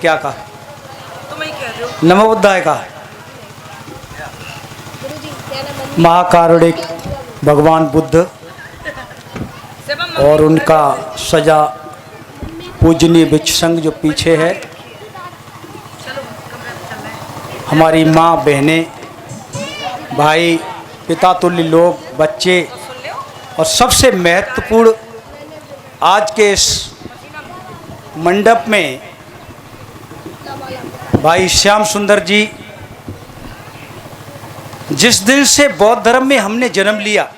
क्या कहा? तुम ही कह रहे हो। नमो बुद्धाय का महाकारुणिक भगवान बुद्ध और उनका सजा पूजनीय भिक्षु संघ जो पीछे है, हमारी माँ बहनें भाई पिता तुल्य लोग बच्चे, और सबसे महत्वपूर्ण आज के इस मंडप में भाई श्याम सुंदर जी, जिस दिन से बौद्ध धर्म में हमने जन्म लिया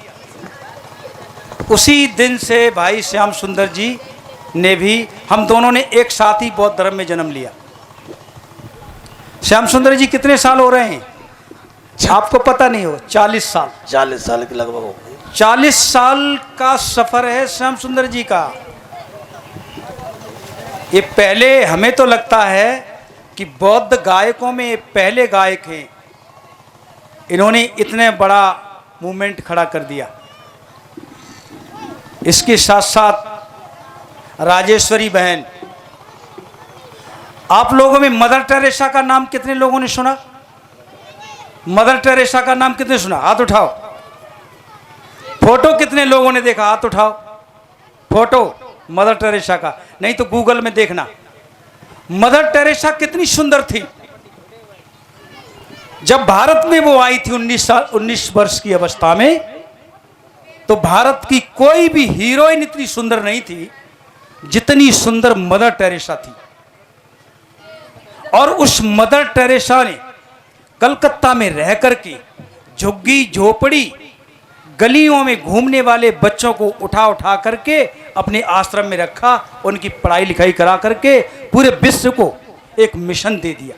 उसी दिन से भाई श्याम सुंदर जी ने भी, हम दोनों ने एक साथ ही बौद्ध धर्म में जन्म लिया। श्याम सुंदर जी कितने साल हो रहे हैं आपको पता नहीं हो? 40 साल। 40 साल के लगभग हो गए। 40 साल का सफर है श्याम सुंदर जी का। ये पहले, हमें तो लगता है कि बौद्ध गायकों में ये पहले गायक हैं, इन्होंने इतने बड़ा मूवमेंट खड़ा कर दिया। इसके साथ साथ राजेश्वरी बहन, आप लोगों में मदर टेरेसा का नाम कितने लोगों ने सुना? मदर टेरेसा का नाम कितने सुना? हाथ उठाओ। फोटो कितने लोगों ने देखा? हाथ उठाओ। फोटो मदर टेरेसा का, नहीं तो गूगल में देखना। मदर टेरेसा कितनी सुंदर थी। जब भारत में वो आई थी 19 वर्ष की अवस्था में, तो भारत की कोई भी हीरोइन इतनी सुंदर नहीं थी जितनी सुंदर मदर टेरेसा थी। और उस मदर टेरेसा ने कलकत्ता में रह करके झुग्गी झोपड़ी गलियों में घूमने वाले बच्चों को उठा उठा करके अपने आश्रम में रखा, उनकी पढ़ाई लिखाई करा करके पूरे विश्व को एक मिशन दे दिया।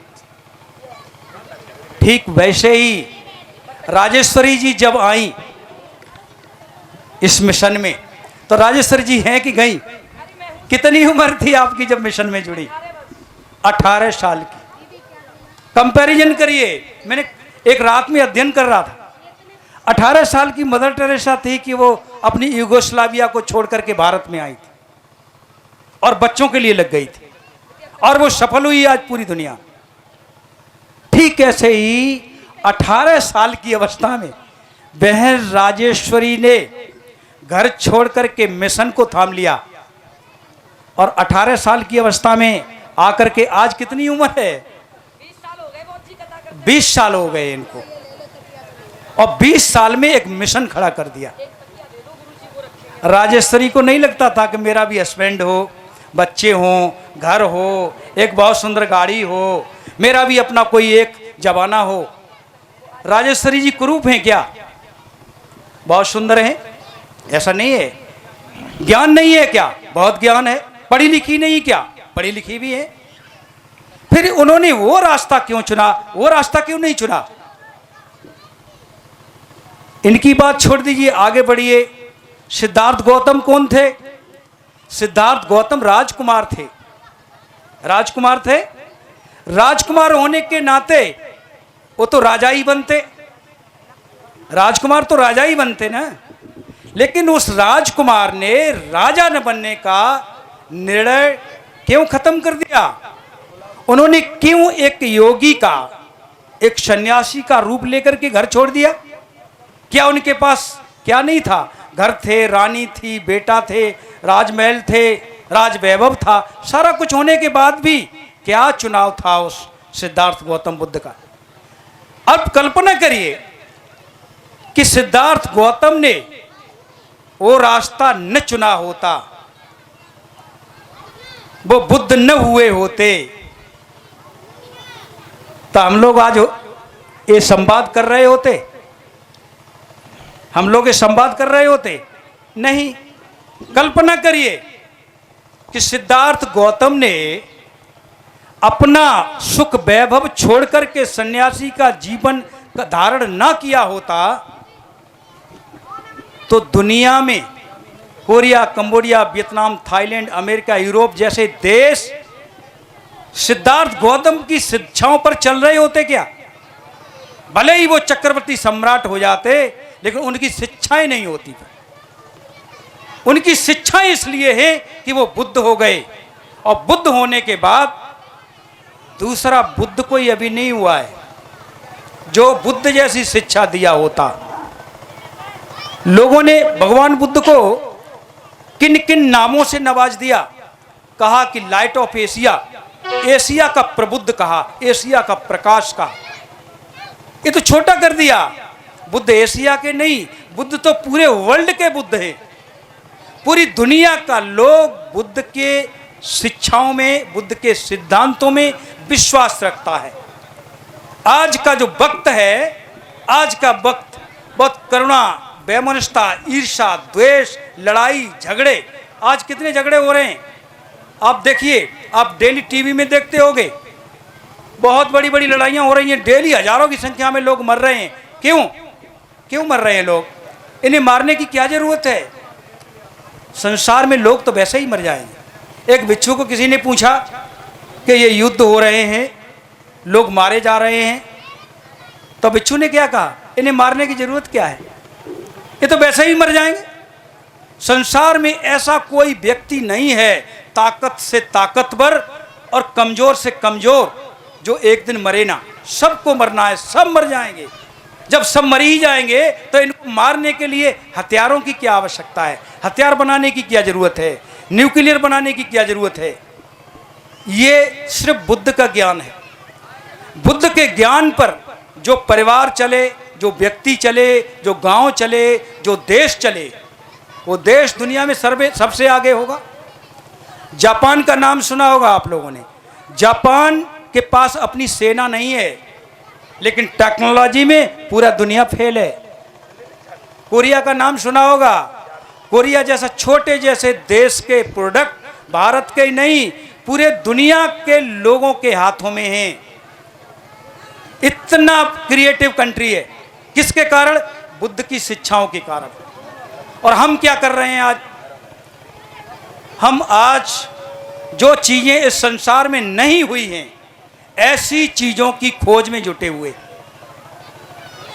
ठीक वैसे ही राजेश्वरी जी जब आई इस मिशन में, तो राजेश्वरी जी हैं कि गई? कितनी उम्र थी आपकी जब मिशन में जुड़ी? 18 साल की। कंपैरिजन करिए, मैंने एक रात में अध्ययन कर रहा था। 18 साल की मदर टेरेसा थी कि वो अपनी यूगोस्लाविया को छोड़ करके भारत में आई थी और बच्चों के लिए लग गई थी, और वो सफल हुई आज पूरी दुनिया। ठीक ऐसे ही 18 साल की अवस्था में बहन राजेश्वरी ने घर छोड़ करके मिशन को थाम लिया, और 18 साल की अवस्था में आकर के आज कितनी उम्र है? 20 साल हो गए इनको, और 20 साल में एक मिशन खड़ा कर दिया। राजेश्वरी को नहीं लगता था कि मेरा भी हस्बैंड हो, बच्चे हों, घर हो, एक बहुत सुंदर गाड़ी हो, मेरा भी अपना कोई एक जवाना हो। राजेश्वरी जी कुरूप हैं क्या? बहुत सुंदर हैं, ऐसा नहीं है। ज्ञान नहीं है क्या? बहुत ज्ञान है। पढ़ी लिखी नहीं क्या? पढ़ी लिखी भी है। फिर उन्होंने वो रास्ता क्यों चुना? वो रास्ता क्यों नहीं चुना? इनकी बात छोड़ दीजिए, आगे बढ़िए। सिद्धार्थ गौतम कौन थे? सिद्धार्थ गौतम राजकुमार थे। राजकुमार थे। राजकुमार होने के नाते वो तो राजा ही बनते। राजकुमार तो राजा ही बनते ना। लेकिन उस राजकुमार ने राजा न बनने का निर्णय क्यों खत्म कर दिया? उन्होंने क्यों एक योगी का, एक सन्यासी का रूप लेकर के घर छोड़ दिया? क्या उनके पास क्या नहीं था? घर थे, रानी थी, बेटा थे, राजमहल थे, राजवैभव था। सारा कुछ होने के बाद भी क्या चुनाव था उस सिद्धार्थ गौतम बुद्ध का? अब कल्पना करिए कि सिद्धार्थ गौतम ने वो रास्ता न चुना होता, वो बुद्ध न हुए होते, तो हम लोग आज ये संवाद कर रहे होते? हम लोग ये संवाद कर रहे होते? नहीं। कल्पना करिए कि सिद्धार्थ गौतम ने अपना सुख वैभव छोड़ करके सन्यासी का जीवन का धारण ना किया होता, तो दुनिया में Korea, Cambodia, Vietnam, Thailand, America, Europe जैसे देश सिद्धार्थ गौतम की शिक्षाओं पर चल रहे होते क्या? भले ही वो चक्रवर्ती सम्राट हो जाते, लेकिन उनकी शिक्षाएं नहीं होती। उनकी शिक्षाएं इसलिए है कि वो बुद्ध हो गए, और बुद्ध होने के बाद दूसरा बुद्ध कोई अभी नहीं हुआ है जो बुद्ध जैसी शिक्षा दिया होता। लोगों ने भगवान बुद्ध को किन किन नामों से नवाज दिया। कहा कि लाइट ऑफ एशिया, एशिया का प्रबुद्ध कहा, एशिया का प्रकाश कहा। ये तो छोटा कर दिया। बुद्ध एशिया के नहीं, बुद्ध तो पूरे वर्ल्ड के बुद्ध हैं। पूरी दुनिया का लोग बुद्ध के शिक्षाओं में, बुद्ध के सिद्धांतों में विश्वास रखता है। आज का जो वक्त है, आज का वक्त बहुत करुणा, वैमनस्यता, ईर्ष्या, द्वेष, लड़ाई, झगड़े। आज कितने झगड़े हो रहे हैं आप देखिए। आप डेली टीवी में देखते होंगे, बहुत बड़ी बड़ी लड़ाइयाँ हो रही हैं। डेली हजारों की संख्या में लोग मर रहे हैं। क्यों मर रहे हैं लोग? इन्हें मारने की क्या जरूरत है? संसार में लोग तो वैसे ही मर जाएंगे। एक बिच्छू को किसी ने पूछा कि ये युद्ध हो रहे हैं, लोग मारे जा रहे हैं, तो बिच्छू ने क्या कहा? इन्हें मारने की जरूरत क्या है, ये तो वैसे ही मर जाएंगे। संसार में ऐसा कोई व्यक्ति नहीं है, ताकत से ताकतवर और कमजोर से कमजोर, जो एक दिन मरे ना। सबको मरना है, सब मर जाएंगे। जब सब मर ही जाएंगे तो इनको मारने के लिए हथियारों की क्या आवश्यकता है? हथियार बनाने की क्या जरूरत है? न्यूक्लियर बनाने की क्या जरूरत है? ये सिर्फ बुद्ध का ज्ञान है। बुद्ध के ज्ञान पर जो परिवार चले, जो व्यक्ति चले, जो गांव चले, जो देश चले, वो देश दुनिया में सबसे आगे होगा। जापान का नाम सुना होगा आप लोगों ने। जापान के पास अपनी सेना नहीं है, लेकिन टेक्नोलॉजी में पूरा दुनिया फेल है। कोरिया का नाम सुना होगा। कोरिया जैसा छोटे जैसे देश के प्रोडक्ट भारत के नहीं, पूरे दुनिया के लोगों के हाथों में हैं। इतना क्रिएटिव कंट्री है। किसके कारण? बुद्ध की शिक्षाओं के कारण। और हम क्या कर रहे हैं आज? हम आज जो चीजें इस संसार में नहीं हुई हैं, ऐसी चीजों की खोज में जुटे हुए।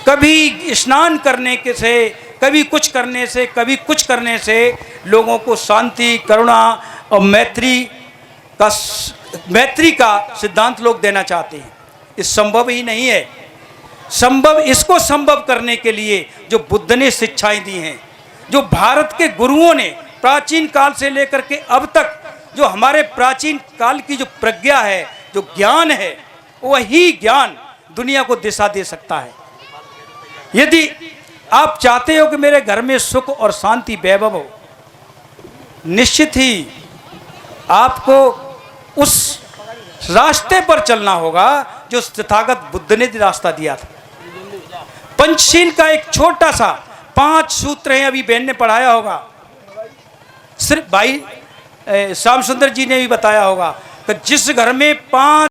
कभी स्नान करने के से, कभी कुछ करने से, कभी कुछ करने से लोगों को शांति, करुणा और मैत्री का सिद्धांत लोग देना चाहते हैं। ये संभव ही नहीं है। इसको संभव करने के लिए जो बुद्ध ने शिक्षाएं दी हैं, जो भारत के गुरुओं ने प्राचीन काल से लेकर के अब तक, जो हमारे प्राचीन काल की जो प्रज्ञा है, जो ज्ञान है, वही ज्ञान दुनिया को दिशा दे सकता है। यदि आप चाहते हो कि मेरे घर में सुख और शांति वैभव हो, निश्चित ही आपको उस रास्ते पर चलना होगा जो तथागत बुद्ध ने रास्ता दिया था। पंचशील का एक छोटा सा 5 सूत्र हैं, अभी बहन ने पढ़ाया होगा, सिर्फ भाई श्याम सुंदर जी ने भी बताया होगा कि जिस घर में 5